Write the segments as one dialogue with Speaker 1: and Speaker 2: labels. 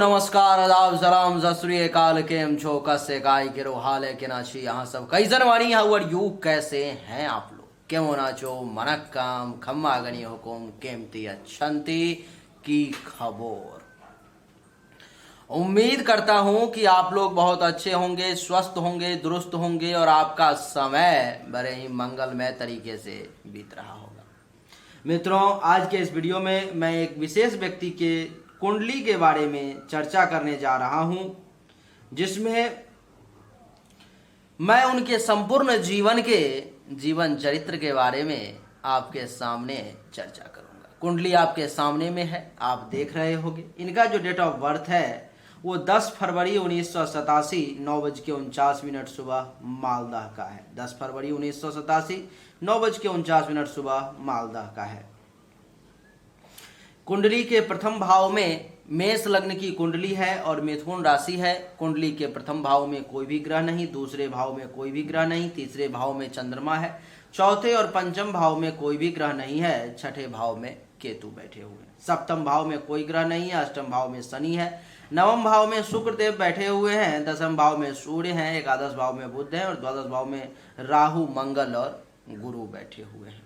Speaker 1: नमस्कार आदाब सलाम सत श्री अकाल केम छो कसे काय गिरो हाल है के नाची यहाँ सब कई जनवाणी हाउअर यू कैसे हैं आप लोग केमो नाचो मनक काम खम्मा गनी हुकुम केमती अच्छंती की खबर। उम्मीद करता हूं कि आप लोग बहुत अच्छे होंगे, स्वस्थ होंगे, दुरुस्त होंगे और आपका समय बड़े ही मंगलमय तरीके से बीत रहा होगा। मित्रों, आज के इस वीडियो में मैं एक विशेष व्यक्ति के कुंडली के बारे में चर्चा करने जा रहा हूं, जिसमें मैं उनके संपूर्ण जीवन चरित्र के बारे में आपके सामने चर्चा करूंगा। कुंडली आपके सामने में है, आप देख रहे होंगे। इनका जो डेट ऑफ बर्थ है वो 10 फरवरी 1987 9:49 सुबह मालदह का है। 10 फरवरी 1987 9:49 सुबह मालदह का है। कुंडली के प्रथम भाव में मेष लग्न की कुंडली है और मिथुन राशि है। कुंडली के प्रथम भाव में कोई भी ग्रह नहीं, दूसरे भाव में कोई भी ग्रह नहीं, तीसरे भाव में चंद्रमा है, चौथे और पंचम भाव में कोई भी ग्रह नहीं है, छठे भाव में केतु बैठे हुए हैं, सप्तम भाव में कोई ग्रह नहीं है, अष्टम भाव में शनि है, नवम भाव में शुक्र देव बैठे हुए हैं, दसम भाव में सूर्य हैं, एकादश भाव में बुध है और द्वादश भाव में राहु, मंगल और गुरु बैठे हुए हैं।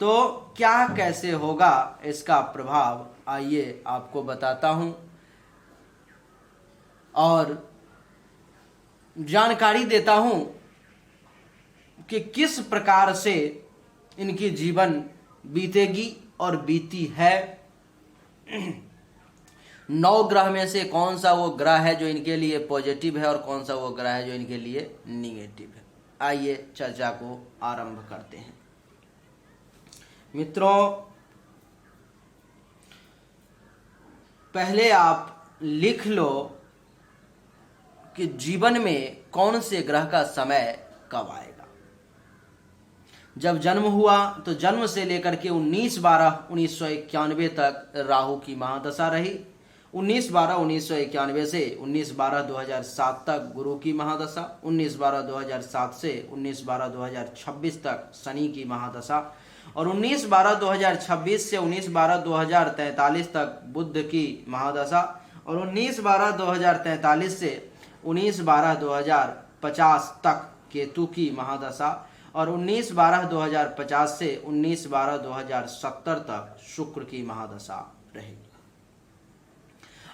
Speaker 1: तो क्या कैसे होगा इसका प्रभाव, आइए आपको बताता हूं और जानकारी देता हूं कि किस प्रकार से इनकी जीवन बीतेगी और बीती है। 9 ग्रह में से कौन सा वो ग्रह है जो इनके लिए पॉजिटिव है और कौन सा वो ग्रह है जो इनके लिए निगेटिव है। आइए चर्चा को आरंभ करते हैं। मित्रों, पहले आप लिख लो कि जीवन में कौन से ग्रह का समय कब आएगा। जब जन्म हुआ तो जन्म से लेकर के 19/12/1991 तक राहु की महादशा रही। 19/12/1991 से 19/12/2007 तक गुरु की महादशा। 19/12/2007 से 19/12/2026 तक शनि की महादशा और 19/12/2026 से 19/12/2043 तक बुध की महादशा और 19/12/2043 से 19/12/2050 तक केतु की महादशा और 19/12/2050 से 19/12/2070 तक शुक्र की महादशा रहेगी।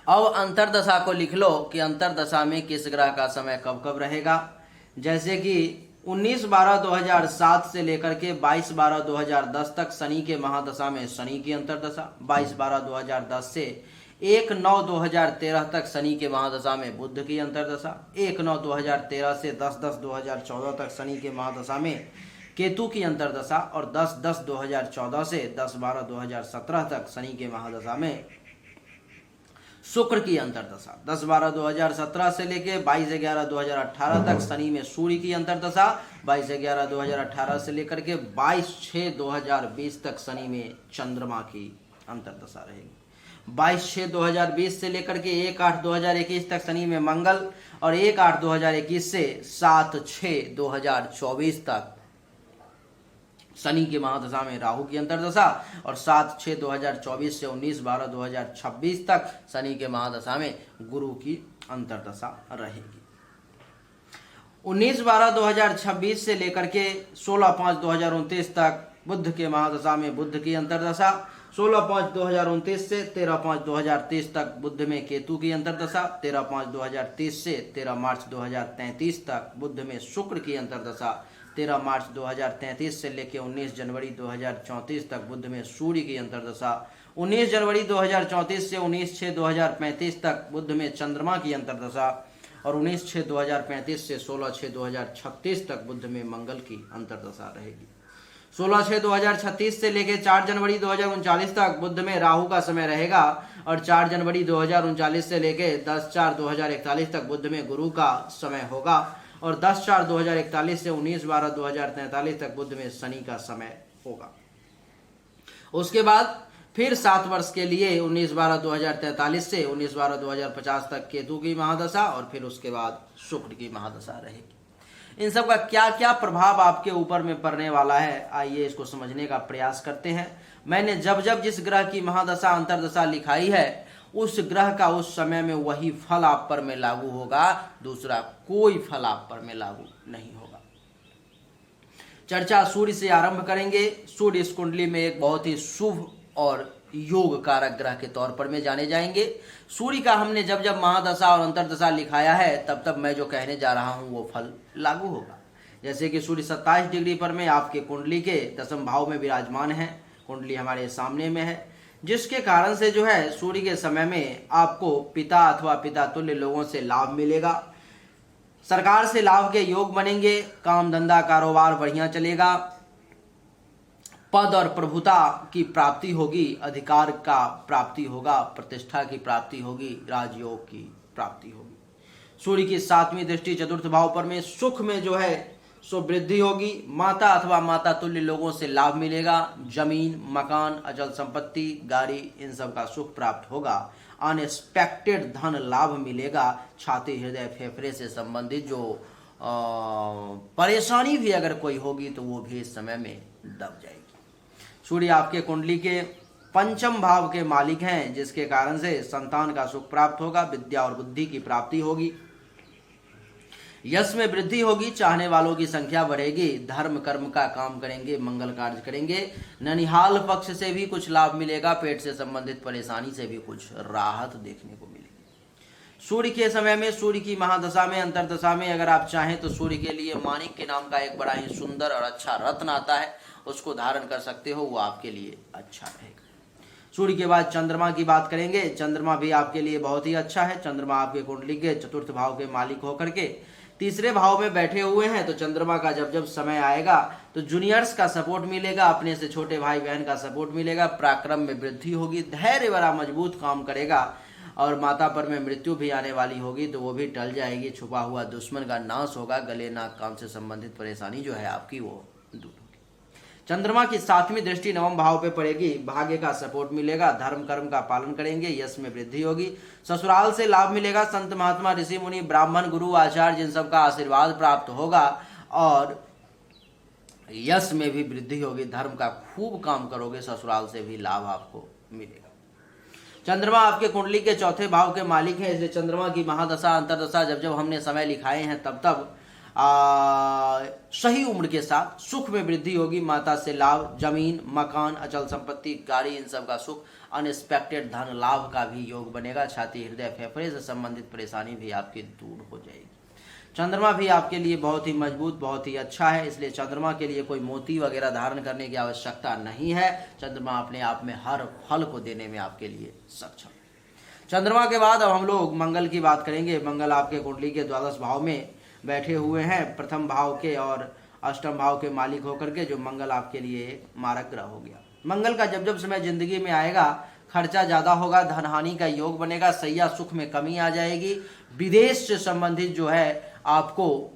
Speaker 1: अब अंतरदशा को लिख लो कि अंतरदशा में किस ग्रह का समय कब कब रहेगा। जैसे कि 19/12/2007 से लेकर के 22/12/2010 तक शनि के महादशा में शनि की अंतरदशा, 22/12/2010 से 1/9/2013 तक शनि के महादशा में बुध की अंतरदशा, 1/9/2013 से 10/10/2014 तक शनि के महादशा में केतु की अंतरदशा और 10/10/2014 से 10/12/2017 तक शनि के महादशा में शुक्र की अंतरदशा, 10/12/2017 से लेके 22/11/2018 तक शनि में सूर्य की अंतरदशा, 22/11/2018 से लेकर के 22/6/2020 तक शनि में चंद्रमा की अंतरदशा रहेगी। 22/6/2020 से लेकर के 1/8/2021 तक शनि में मंगल और 1/8/2021 से 7/6/2024 तक शनि की महादशा में राहु की अंतरदशा और 7/6/2024 से 19/12/2026 तक शनि के महादशा में गुरु की अंतरदशा रहेगी। 19/12/2026 से लेकर के 16/5/2029 तक बुध के महादशा में बुध की अंतरदशा, 16/5/2029 से 13/5/2030 तक बुध में केतु की अंतरदशा, 13/5/2030 से 13 मार्च 2033 तक बुध में शुक्र की अंतरदशा, 13 मार्च 2033 से लेकर 19 जनवरी 2034 तक बुध में सूर्य की अंतरदशा, 19 जनवरी 2034 से 19/6/2035 तक बुध में चंद्रमा की अंतरदशा और 19/6/2035 से 16/6/2036 तक बुध में मंगल की अंतरदशा रहेगी। 16/6/2036 से लेकर 4 जनवरी 2039 तक बुध में राहु का समय रहेगा और 4 जनवरी 2039 से लेकर 10/4/2041 तक बुध में गुरु का समय होगा और 10/4/2041 से 19/12/2043 तक बुध में शनि का समय होगा। उसके बाद फिर 7 वर्ष के लिए 19/12/2043 से 19/12/2050 तक केतु की महादशा और फिर उसके बाद शुक्र की महादशा रहेगी। इन सब का क्या क्या प्रभाव आपके ऊपर में पड़ने वाला है, आइए इसको समझने का प्रयास करते हैं। मैंने जब जब जिस ग्रह की महादशा अंतरदशा लिखाई है उस ग्रह का उस समय में वही फल आप पर में लागू होगा, दूसरा कोई फल आप पर में लागू नहीं होगा। चर्चा सूर्य से आरंभ करेंगे। सूर्य इस कुंडली में एक बहुत ही शुभ और योग कारक ग्रह के तौर पर में जाने जाएंगे। सूर्य का हमने जब जब महादशा और अंतरदशा लिखाया है तब तब मैं जो कहने जा रहा हूं वो फल लागू होगा। जैसे कि सूर्य 27 डिग्री पर में आपके कुंडली के 10वें भाव में विराजमान है, कुंडली हमारे सामने में है, जिसके कारण से जो है सूर्य के समय में आपको पिता अथवा पिता तुल्य लोगों से लाभ मिलेगा, सरकार से लाभ के योग बनेंगे, काम धंधा कारोबार बढ़िया चलेगा, पद और प्रभुता की प्राप्ति होगी, अधिकार का प्राप्ति होगा, प्रतिष्ठा की प्राप्ति होगी, राजयोग की प्राप्ति होगी। सूर्य की 7वीं दृष्टि चतुर्थ भाव पर में सुख में जो है सो वृद्धि होगी, माता अथवा माता तुल्य लोगों से लाभ मिलेगा, जमीन मकान अचल संपत्ति गाड़ी इन सब का सुख प्राप्त होगा, अनएक्सपेक्टेड धन लाभ मिलेगा, छाती हृदय फेफड़े से संबंधित जो परेशानी भी अगर कोई होगी तो वो भी इस समय में दब जाएगी। सूर्य आपके कुंडली के 5वें भाव के मालिक हैं, जिसके कारण से संतान का सुख प्राप्त होगा, विद्या और बुद्धि की प्राप्ति होगी, यश में वृद्धि होगी, चाहने वालों की संख्या बढ़ेगी, धर्म कर्म का काम करेंगे, मंगल कार्य करेंगे, ननिहाल पक्ष से भी कुछ लाभ मिलेगा, पेट से संबंधित परेशानी से भी कुछ राहत देखने को मिलेगी। सूर्य के समय में, सूर्य की महादशा में अंतरदशा में अगर आप चाहें तो सूर्य के लिए माणिक के नाम का एक बड़ा ही सुंदर और अच्छा रत्न आता है, उसको धारण कर सकते हो, वो आपके लिए अच्छा रहेगा। सूर्य के बाद चंद्रमा की बात करेंगे। चंद्रमा भी आपके लिए बहुत ही अच्छा है। चंद्रमा आपके कुंडली के 4th भाव के मालिक होकर के 3रे भाव में बैठे हुए हैं, तो चंद्रमा का जब जब समय आएगा तो जूनियर्स का सपोर्ट मिलेगा, अपने से छोटे भाई बहन का सपोर्ट मिलेगा, पराक्रम में वृद्धि होगी, धैर्य बड़ा मजबूत काम करेगा, और माता पर में मृत्यु भी आने वाली होगी तो वो भी टल जाएगी, छुपा हुआ दुश्मन का नाश होगा, गले नाक कान से संबंधित परेशानी जो है आपकी वो दूर होगी। चंद्रमा की 7वीं दृष्टि 9वें भाव पे पड़ेगी, भाग्य का सपोर्ट मिलेगा, धर्म कर्म का पालन करेंगे, यश में वृद्धि होगी, ससुराल से लाभ मिलेगा, संत महात्मा ऋषि मुनि ब्राह्मण गुरु आचार्य जिन सब का आशीर्वाद प्राप्त होगा, और यश में भी वृद्धि होगी, धर्म का खूब काम करोगे, ससुराल से भी लाभ आपको मिलेगा। चंद्रमा आपके कुंडली के 4थे भाव के मालिक हैं, इसलिए चंद्रमा की महादशा अंतरदशा जब जब हमने समय लिखाए हैं तब तब सही उम्र के साथ सुख में वृद्धि होगी, माता से लाभ, जमीन मकान अचल संपत्ति गाड़ी इन सब का सुख, अनएक्सपेक्टेड धन लाभ का भी योग बनेगा, छाती हृदय फेफड़े से संबंधित परेशानी भी आपकी दूर हो जाएगी। चंद्रमा भी आपके लिए बहुत ही मजबूत बहुत ही अच्छा है, इसलिए चंद्रमा के लिए कोई मोती वगैरह धारण करने की आवश्यकता नहीं है। चंद्रमा अपने आप में हर फल को देने में आपके लिए सक्षम है। चंद्रमा के बाद अब हम लोग मंगल की बात करेंगे। मंगल आपके कुंडली के 12 भाव में बैठे हुए हैं, 1म भाव के और 8वें भाव के मालिक होकर के, जो मंगल आपके लिए एक मारक ग्रह हो गया। मंगल का जब जब समय जिंदगी में आएगा खर्चा ज्यादा होगा, धन हानि का योग बनेगा, सैया सुख में कमी आ जाएगी, विदेश से संबंधित जो है आपको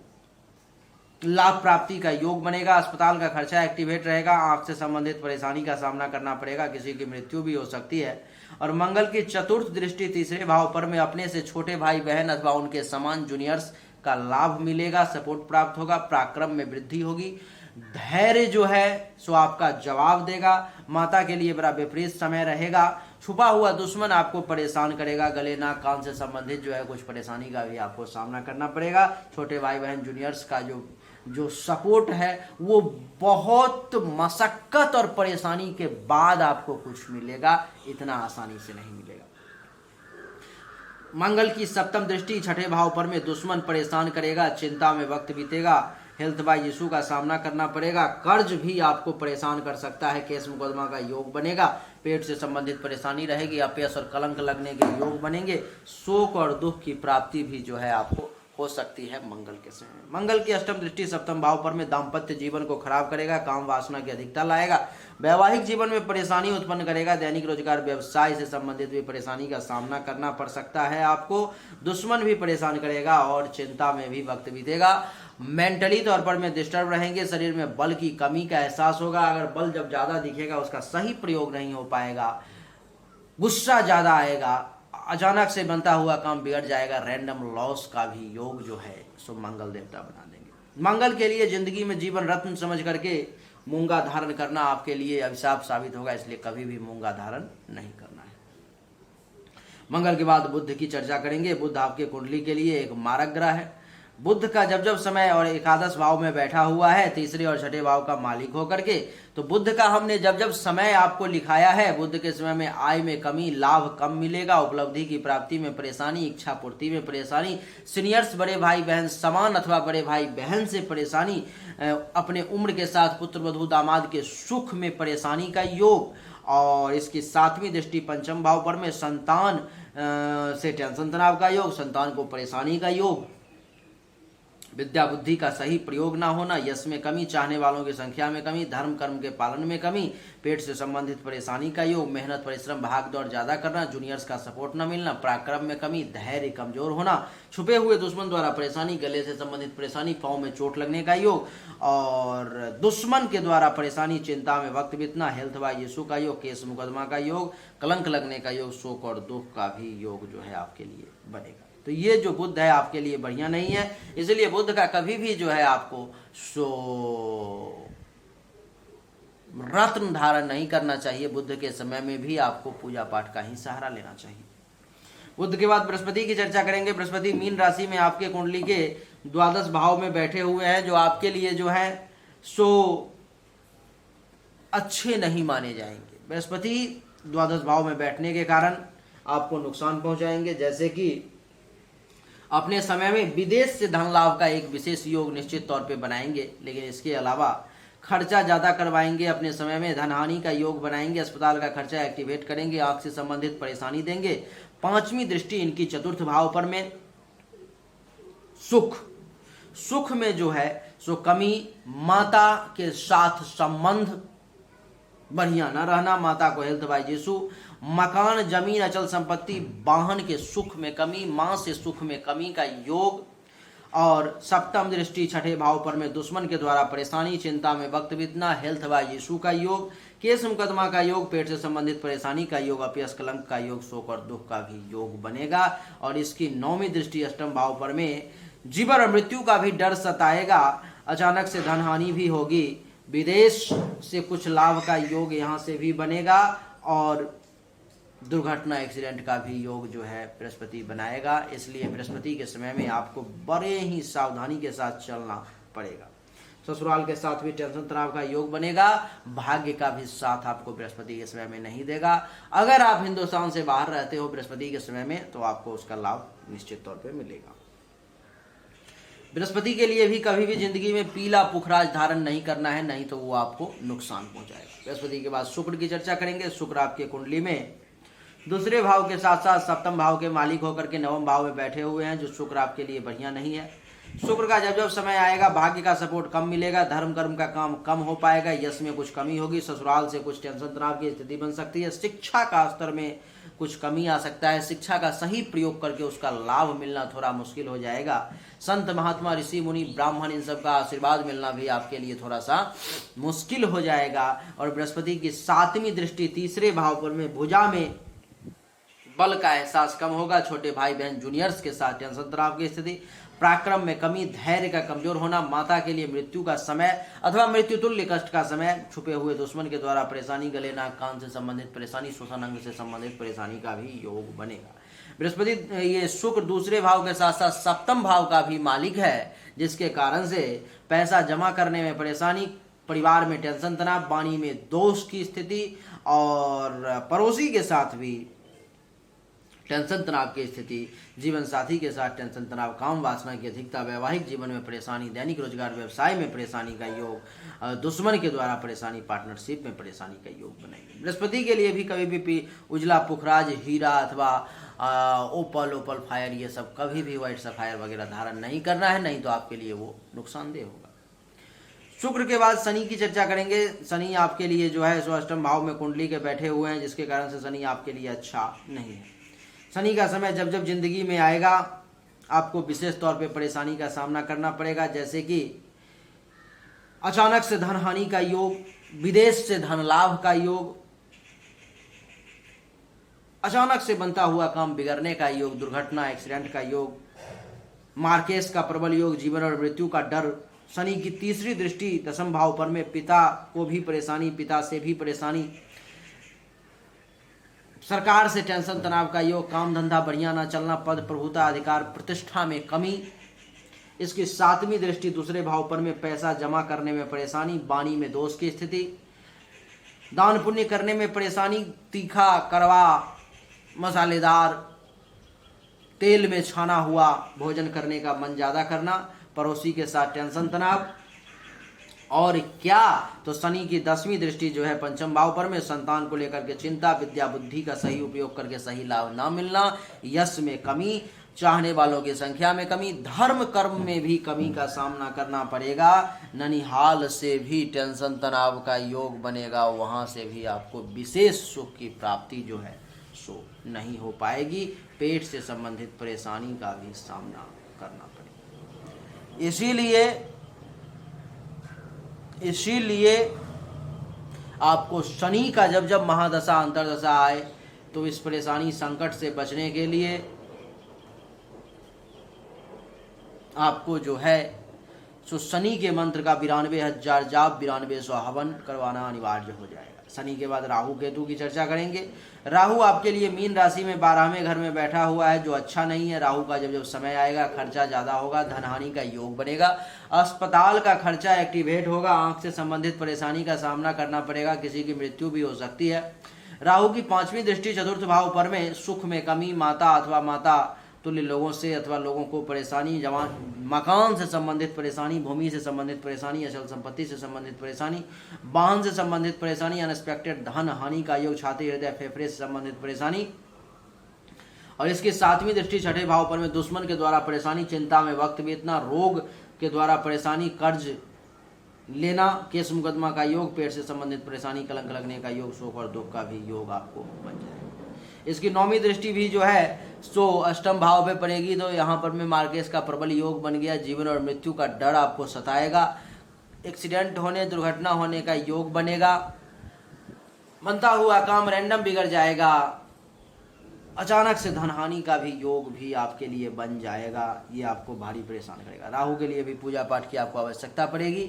Speaker 1: लाभ प्राप्ति का योग बनेगा, अस्पताल का खर्चा एक्टिवेट रहेगा, आंख से संबंधित परेशानी का सामना करना पड़ेगा, किसी की मृत्यु भी हो सकती है। और मंगल की 4th दृष्टि 3रे भाव पर में अपने से छोटे भाई बहन अथवा उनके समान जूनियर्स का लाभ मिलेगा, सपोर्ट प्राप्त होगा, पराक्रम में वृद्धि होगी, धैर्य जो है सो आपका जवाब देगा, माता के लिए बड़ा विपरीत समय रहेगा, छुपा हुआ दुश्मन आपको परेशान करेगा, गले नाक कान से संबंधित जो है कुछ परेशानी का भी आपको सामना करना पड़ेगा। छोटे भाई बहन जूनियर्स का जो सपोर्ट है वो बहुत मशक्कत और परेशानी के बाद आपको कुछ मिलेगा, इतना आसानी से नहीं मिलेगा। मंगल की 7म दृष्टि 6ठे भाव पर में दुश्मन परेशान करेगा, चिंता में वक्त बीतेगा, हेल्थ बाय इशू का सामना करना पड़ेगा, कर्ज भी आपको परेशान कर सकता है, केस मुकदमा का योग बनेगा, पेट से संबंधित परेशानी रहेगी, अपयश और कलंक लगने के योग बनेंगे, शोक और दुख की प्राप्ति भी जो है आपको हो सकती है मंगल के समय। मंगल की 8म दृष्टि 7म भाव पर में दाम्पत्य जीवन को खराब करेगा, काम वासना की अधिकता लाएगा, वैवाहिक जीवन में परेशानी उत्पन्न करेगा, दैनिक रोजगार व्यवसाय से संबंधित भी परेशानी का सामना करना पड़ सकता है आपको, दुश्मन भी परेशान करेगा और चिंता में भी वक्त बीतेगा, मेंटली तौर पर में डिस्टर्ब रहेंगे, शरीर में बल की कमी का एहसास होगा, अगर बल जब ज्यादा दिखेगा उसका सही प्रयोग नहीं हो पाएगा, गुस्सा ज्यादा आएगा, अचानक से बनता हुआ काम बिगड़ जाएगा, रैंडम लॉस का भी योग जो है सो मंगल देवता बना देंगे। मंगल के लिए जिंदगी में जीवन रत्न समझ करके मूंगा धारण करना आपके लिए अभिशाप साबित होगा, इसलिए कभी भी मूंगा धारण नहीं करना है। मंगल के बाद बुध की चर्चा करेंगे। बुध आपके कुंडली के लिए एक मारक ग्रह है। बुध का जब जब समय और एकादश भाव में बैठा हुआ है, तीसरे और छठे भाव का मालिक होकर के, तो बुध का हमने जब जब समय आपको लिखाया है, बुध के समय में आय में कमी, लाभ कम मिलेगा, उपलब्धि की प्राप्ति में परेशानी, इच्छा पूर्ति में परेशानी, सीनियर्स बड़े भाई बहन समान अथवा बड़े भाई बहन से परेशानी, अपने उम्र के साथ पुत्र वधू दामाद के सुख में परेशानी का योग, और इसकी 7वीं दृष्टि पंचम भाव पर में संतान से टेंशन तनाव का योग, संतान को परेशानी का योग, विद्या बुद्धि का सही प्रयोग ना होना, यश में कमी, चाहने वालों की संख्या में कमी, धर्म कर्म के पालन में कमी, पेट से संबंधित परेशानी का योग, मेहनत परिश्रम भाग दौड़ ज्यादा करना, जूनियर्स का सपोर्ट न मिलना, पराक्रम में कमी, धैर्य कमजोर होना, छुपे हुए दुश्मन द्वारा परेशानी, गले से संबंधित परेशानी, पांव में चोट लगने का योग, और दुश्मन के द्वारा परेशानी, चिंता में वक्त बीतना, हेल्थ वाइज यीशु का योग, केस मुकदमा का योग, कलंक लगने का योग, शोक और दुख का भी योग जो है आपके लिए बनेगा। तो ये जो बुध है आपके लिए बढ़िया नहीं है, इसलिए बुध का कभी भी जो है आपको रत्न धारण नहीं करना चाहिए। बुध के समय में भी आपको पूजा पाठ का ही सहारा लेना चाहिए। बुध के बाद बृहस्पति की चर्चा करेंगे। बृहस्पति मीन राशि में आपके कुंडली के द्वादश भाव में बैठे हुए हैं, जो आपके लिए जो है अच्छे नहीं माने जाएंगे। बृहस्पति द्वादश भाव में बैठने के कारण आपको नुकसान पहुंचाएंगे, जैसे कि अपने समय में विदेश से धन लाभ का एक विशेष योग निश्चित तौर पे बनाएंगे, लेकिन इसके अलावा खर्चा ज्यादा करवाएंगे, अपने समय में धनहानि का योग बनाएंगे, अस्पताल का खर्चा एक्टिवेट करेंगे, आंख से संबंधित परेशानी देंगे। 5वीं दृष्टि इनकी चतुर्थ भाव पर में सुख में जो है कमी, माता के साथ संबंध बढ़िया न रहना, माता को हेल्थ वाइज इशू, मकान जमीन अचल संपत्ति वाहन के सुख में कमी, मां से सुख में कमी का योग, और 7वीं दृष्टि छठे भाव पर में दुश्मन के द्वारा परेशानी, चिंता में वक्त बीतना, हेल्थ वाइज इशू का योग, केस मुकदमा का योग, पेट से संबंधित परेशानी का योग, अपयश कलंक का योग, शोक और दुख का भी योग बनेगा। और इसकी 9वीं दृष्टि अष्टम भाव पर में जीवन और मृत्यु का भी डर सताएगा, अचानक से धन हानि भी होगी, विदेश से कुछ लाभ का योग यहाँ से भी बनेगा, और दुर्घटना एक्सीडेंट का भी योग जो है बृहस्पति बनाएगा। इसलिए बृहस्पति के समय में आपको बड़े ही सावधानी के साथ चलना पड़ेगा। ससुराल के साथ भी टेंशन तनाव का योग बनेगा, भाग्य का भी साथ आपको बृहस्पति के समय में नहीं देगा। अगर आप हिंदुस्तान से बाहर रहते हो बृहस्पति के समय में, तो आपको उसका लाभ निश्चित तौर पर मिलेगा। बृहस्पति के लिए भी कभी भी जिंदगी में पीला पुखराज धारण नहीं करना है, नहीं तो वो आपको नुकसान पहुंचाएगा। बृहस्पति के बाद शुक्र की चर्चा करेंगे। शुक्र आपके कुंडली में दूसरे भाव के साथ साथ 7म भाव के मालिक होकर के 9वें भाव में बैठे हुए हैं, जो शुक्र आपके लिए बढ़िया नहीं है। शुक्र का जब जब समय आएगा भाग्य का सपोर्ट कम मिलेगा, धर्म कर्म का काम कम हो पाएगा, यश में कुछ कमी होगी, ससुराल से कुछ टेंशन तनाव की स्थिति बन सकती है, शिक्षा का स्तर में कुछ कमी आ सकता है, शिक्षा का सही प्रयोग करके उसका लाभ मिलना थोड़ा मुश्किल हो जाएगा। संत महात्मा ऋषि मुनि ब्राह्मण इन सब का आशीर्वाद मिलना भी आपके लिए थोड़ा सा मुश्किल हो जाएगा। और बृहस्पति की 7वीं दृष्टि तीसरे भाव पर में भुजा में बल का एहसास कम होगा, छोटे भाई बहन जूनियर्स के साथ टेंशन तनाव की स्थिति, पराक्रम में कमी, धैर्य का कमजोर होना, माता के लिए मृत्यु का समय अथवा मृत्यु तुल्य कष्ट का समय, छुपे हुए दुश्मन के द्वारा परेशानी, गले नाक कान से संबंधित परेशानी, श्वसन अंग से संबंधित परेशानी का भी योग बनेगा। बृहस्पति ये शुक्र दूसरे भाव के साथ साथ 7म भाव का भी मालिक है, जिसके कारण से पैसा जमा करने में परेशानी, परिवार में टेंशन तनाव, वाणी में दोष की स्थिति, और पड़ोसी के साथ भी टेंशन तनाव की स्थिति, जीवन साथी के साथ टेंशन तनाव, काम वासना की अधिकता, वैवाहिक जीवन में परेशानी, दैनिक रोजगार व्यवसाय में परेशानी का योग, दुश्मन के द्वारा परेशानी, पार्टनरशिप में परेशानी का योग बनेगी। बृहस्पति के लिए भी कभी भी उजला पुखराज, हीरा अथवा ओपल फायर, ये सब कभी भी व्हाइट सफायर वगैरह धारण नहीं करना है, नहीं तो आपके लिए वो नुकसानदेह होगा। शुक्र के बाद शनि की चर्चा करेंगे। शनि आपके लिए जो है 8म भाव में कुंडली के बैठे हुए हैं, जिसके कारण से शनि आपके लिए अच्छा नहीं है। शनि का समय जब जब जिंदगी में आएगा आपको विशेष तौर पे परेशानी का सामना करना पड़ेगा, जैसे कि अचानक से धन हानि का योग, विदेश से धन लाभ का योग, अचानक से बनता हुआ काम बिगड़ने का योग, दुर्घटना एक्सीडेंट का योग, मार्केस का प्रबल योग, जीवन और मृत्यु का डर। शनि की तीसरी दृष्टि 10म भाव पर में पिता को भी परेशानी, पिता से भी परेशानी, सरकार से टेंशन तनाव का योग, काम धंधा बढ़िया ना चलना, पद प्रभुता अधिकार प्रतिष्ठा में कमी। इसकी 7वीं दृष्टि दूसरे भाव पर में पैसा जमा करने में परेशानी, वाणी में दोष की स्थिति, दान पुण्य करने में परेशानी, तीखा कड़वा मसालेदार तेल में छाना हुआ भोजन करने का मन ज्यादा करना, पड़ोसी के साथ टेंशन तनाव। और क्या, तो शनि की 10वीं दृष्टि जो है पंचम भाव पर में संतान को लेकर के चिंता, विद्या बुद्धि का सही उपयोग करके सही लाभ ना मिलना, यश में कमी, चाहने वालों की संख्या में कमी, धर्म कर्म में भी कमी का सामना करना पड़ेगा। ननिहाल से भी टेंशन तनाव का योग बनेगा, वहां से भी आपको विशेष सुख की प्राप्ति जो है सो नहीं हो पाएगी। पेट से संबंधित परेशानी का भी सामना करना पड़ेगा। इसीलिए आपको शनि का जब जब महादशा अंतरदशा आए तो इस परेशानी संकट से बचने के लिए आपको जो है सो शनि के मंत्र का 92,000 जाप 9200 हवन करवाना अनिवार्य हो जाएगा। शनि के बाद राहु केतु की चर्चा करेंगे। राहु आपके लिए मीन राशि में 12वें घर में बैठा हुआ है, जो अच्छा नहीं है। राहु का जब जब समय आएगा खर्चा ज्यादा होगा, धनहानि का योग बनेगा, अस्पताल का खर्चा एक्टिवेट होगा, आंख से संबंधित परेशानी का सामना करना पड़ेगा, किसी की मृत्यु भी हो सकती है। राहु की 5वीं दृष्टि चतुर्थ भाव पर में सुख में कमी, माता अथवा माता तुल्य लोगों से अथवा लोगों को परेशानी, मकान से संबंधित परेशानी, भूमि से संबंधित परेशानी, अचल संपत्ति से संबंधित परेशानी, वाहन से संबंधित परेशानी, अनएक्सपेक्टेड धन हानि का योग, छाती हृदय फेफड़े से संबंधित परेशानी। और इसकी 7वीं दृष्टि छठे भाव पर में दुश्मन के द्वारा परेशानी, चिंता में वक्त बीतना, रोग के द्वारा परेशानी, कर्ज लेना, केस मुकदमा का योग, पेट से संबंधित परेशानी, कलंक लगने का योग, शोक और दुख का भी योग आपको बन जाएगा। इसकी 9वीं दृष्टि भी जो है सो अष्टम भाव पे पड़ेगी, तो यहाँ पर में मार्केस का प्रबल योग बन गया। जीवन और मृत्यु का डर आपको सताएगा, एक्सीडेंट होने, दुर्घटना होने का योग बनेगा, बनता हुआ काम रैंडम बिगड़ जाएगा, अचानक से धनहानि का भी योग भी आपके लिए बन जाएगा। ये आपको भारी परेशान करेगा। राहु के लिए भी पूजा पाठ की आपको आवश्यकता पड़ेगी।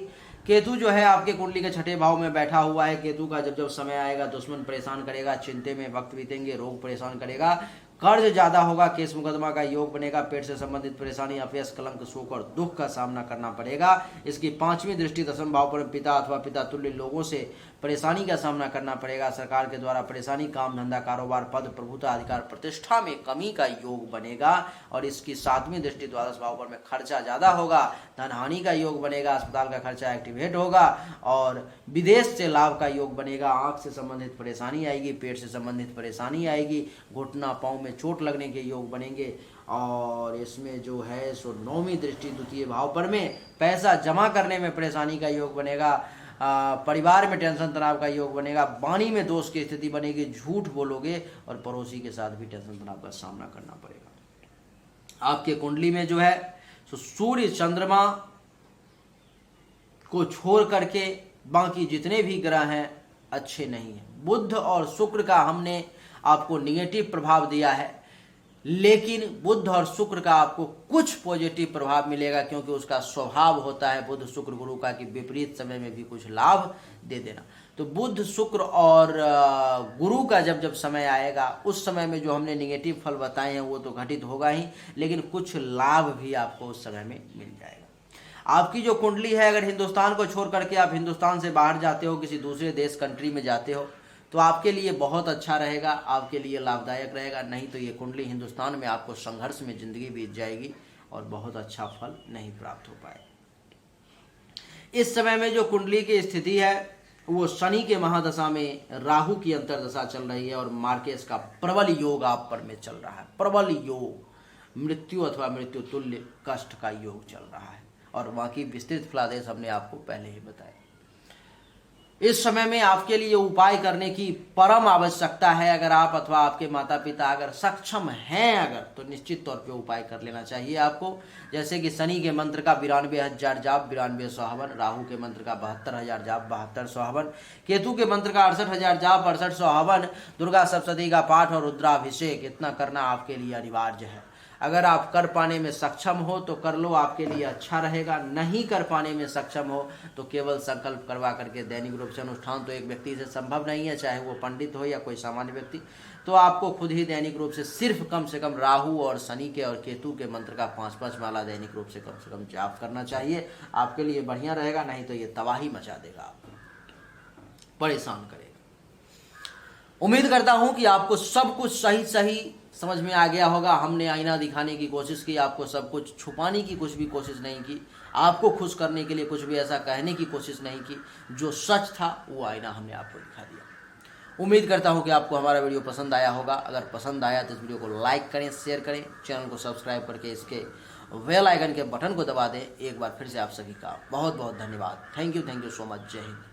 Speaker 1: केतु जो है आपके कुंडली के छठे भाव में बैठा हुआ है। केतु का जब जब समय आएगा दुश्मन परेशान करेगा, चिंते में वक्त बीतेंगे, रोग परेशान करेगा, कर्ज ज्यादा होगा, केस मुकदमा का योग बनेगा, पेट से संबंधित परेशानी, अपयश, कलंक, शोक और दुख का सामना करना पड़ेगा। इसकी 5वीं दृष्टि दशम भाव पर पिता अथवा पिता तुल्य लोगों से परेशानी का सामना करना पड़ेगा। सरकार के द्वारा परेशानी, काम धंधा कारोबार, पद प्रभुता अधिकार प्रतिष्ठा में कमी का योग बनेगा। और इसकी 7वीं दृष्टि द्वादश भाव पर में खर्चा ज्यादा होगा, धनहानि का योग बनेगा, अस्पताल का खर्चा एक्टिवेट होगा और विदेश से लाभ का योग बनेगा। आंख से संबंधित परेशानी आएगी, पेट से संबंधित परेशानी आएगी, घुटना पांव में चोट लगने के योग बनेंगे। और इसमें जो है सो 9वीं दृष्टि द्वितीय भाव पर में पैसा जमा करने में परेशानी का योग बनेगा, परिवार में टेंशन तनाव का योग बनेगा, वाणी में दोष की स्थिति बनेगी, झूठ बोलोगे और पड़ोसी के साथ भी टेंशन तनाव का सामना करना पड़ेगा। आपके कुंडली में जो है सो सूर्य चंद्रमा को छोड़ करके बाकी जितने भी ग्रह हैं अच्छे नहीं हैं। बुध और शुक्र का हमने आपको निगेटिव प्रभाव दिया है, लेकिन बुध और शुक्र का आपको कुछ पॉजिटिव प्रभाव मिलेगा, क्योंकि उसका स्वभाव होता है बुध शुक्र गुरु का कि विपरीत समय में भी कुछ लाभ दे देना। तो बुध शुक्र और गुरु का जब जब समय आएगा उस समय में जो हमने निगेटिव फल बताए हैं वो तो घटित होगा ही, लेकिन कुछ लाभ भी आपको उस समय में मिल जाएगा। आपकी जो कुंडली है, अगर हिंदुस्तान को छोड़ करके आप हिंदुस्तान से बाहर जाते हो, किसी दूसरे देश कंट्री में जाते हो, तो आपके लिए बहुत अच्छा रहेगा, आपके लिए लाभदायक रहेगा। नहीं तो ये कुंडली हिंदुस्तान में आपको संघर्ष में जिंदगी बीत जाएगी और बहुत अच्छा फल नहीं प्राप्त हो पाएगा। इस समय में जो कुंडली की स्थिति है वो शनि के महादशा में राहु की अंतरदशा चल रही है और मार्केस का प्रबल योग आप पर में चल रहा है। प्रबल योग, मृत्यु अथवा मृत्यु तुल्य कष्ट का योग चल रहा है और बाकी विस्तृत फलादेश हमने आपको पहले ही बताया। इस समय में आपके लिए उपाय करने की परम आवश्यकता है। अगर आप अथवा आपके माता पिता अगर सक्षम हैं अगर, तो निश्चित तौर पे उपाय कर लेना चाहिए आपको। जैसे कि शनि के मंत्र का 92,000 जाप 9200 हवन, राहु के मंत्र का 72,000 जाप 7200 हवन, केतु के मंत्र का 68,000 जाप 6800 हवन, दुर्गा सप्तशती का पाठ और रुद्राभिषेक, इतना करना आपके लिए अनिवार्य है। अगर आप कर पाने में सक्षम हो तो कर लो, आपके लिए अच्छा रहेगा। नहीं कर पाने में सक्षम हो तो केवल संकल्प करवा करके दैनिक रूप से अनुष्ठान तो एक व्यक्ति से संभव नहीं है, चाहे वो पंडित हो या कोई सामान्य व्यक्ति। तो आपको खुद ही दैनिक रूप से कम राहु और शनि के और केतु के मंत्र का 5-5 माला दैनिक रूप से कम जाप करना चाहिए। आपके लिए बढ़िया रहेगा, नहीं तो ये तबाही मचा देगा, आपको परेशान करेगा। उम्मीद करता हूं कि आपको सब कुछ सही समझ में आ गया होगा। हमने आईना दिखाने की कोशिश की, आपको सब कुछ छुपाने की कुछ भी कोशिश नहीं की, आपको खुश करने के लिए कुछ भी ऐसा कहने की कोशिश नहीं की। जो सच था वो आईना हमने आपको दिखा दिया। उम्मीद करता हूं कि आपको हमारा वीडियो पसंद आया होगा। अगर पसंद आया तो इस वीडियो को लाइक करें, शेयर करें, चैनल को सब्सक्राइब करके इसके बेल आइकन के बटन को दबा दें। एक बार फिर से आप सभी का बहुत बहुत धन्यवाद। Thank you so much. जय हिंद।